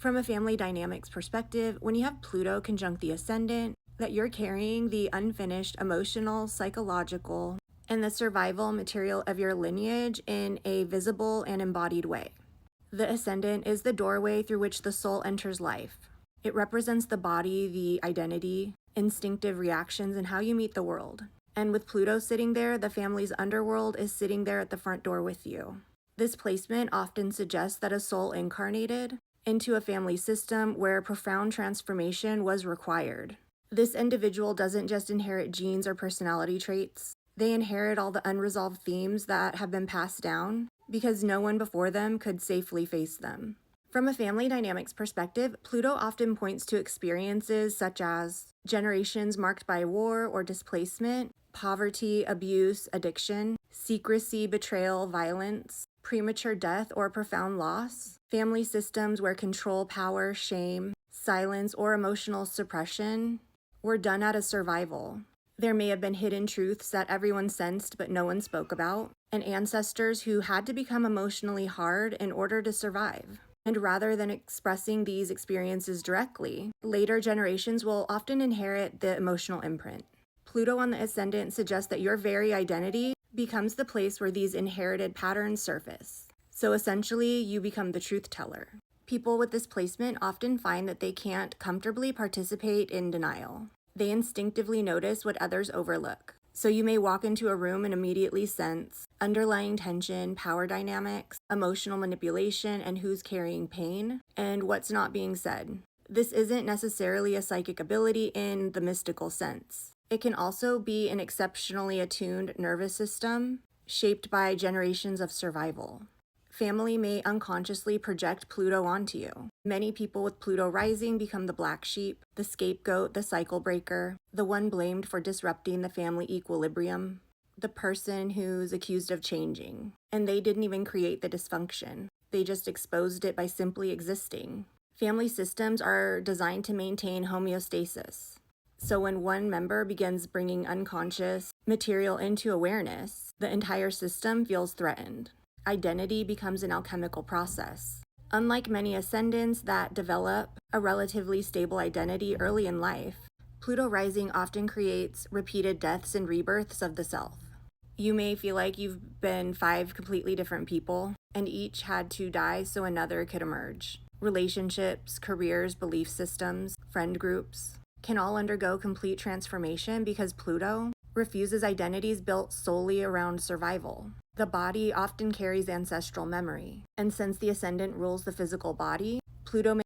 From a family dynamics perspective, when you have Pluto conjunct the ascendant, that you're carrying the unfinished emotional, psychological, and the survival material of your lineage in a visible and embodied way. The ascendant is the doorway through which the soul enters life. It represents the body, the identity, instinctive reactions, and how you meet the world. And with Pluto sitting there, the family's underworld is sitting there at the front door with you. This placement often suggests that a soul incarnated into a family system where profound transformation was required. This individual doesn't just inherit genes or personality traits. They inherit all the unresolved themes that have been passed down because no one before them could safely face them. From a family dynamics perspective, Pluto often points to experiences such as generations marked by war or displacement, poverty, abuse, addiction, secrecy, betrayal, violence, premature death, or profound loss, family systems where control, power, shame, silence, or emotional suppression were done out of survival. There may have been hidden truths that everyone sensed but no one spoke about, and ancestors who had to become emotionally hard in order to survive. And rather than expressing these experiences directly, later generations will often inherit the emotional imprint. Pluto on the ascendant suggests that your very identity becomes the place where these inherited patterns surface. So essentially, you become the truth teller. People with this placement often find that they can't comfortably participate in denial. They instinctively notice what others overlook. So you may walk into a room and immediately sense underlying tension, power dynamics, emotional manipulation, and who's carrying pain, and what's not being said. This isn't necessarily a psychic ability in the mystical sense. It can also be an exceptionally attuned nervous system shaped by generations of survival. Family may unconsciously project Pluto onto you. Many people with Pluto rising become the black sheep, the scapegoat, the cycle breaker, the one blamed for disrupting the family equilibrium, the person who's accused of changing. And they didn't even create the dysfunction. They just exposed it by simply existing. Family systems are designed to maintain homeostasis. So when one member begins bringing unconscious material into awareness, the entire system feels threatened. Identity becomes an alchemical process. Unlike many ascendants that develop a relatively stable identity early in life, Pluto rising often creates repeated deaths and rebirths of the self. You may feel like you've been 5 completely different people, and each had to die so another could emerge. Relationships, careers, belief systems, friend groups can all undergo complete transformation because Pluto refuses identities built solely around survival. The body often carries ancestral memory, and since the ascendant rules the physical body, Pluto may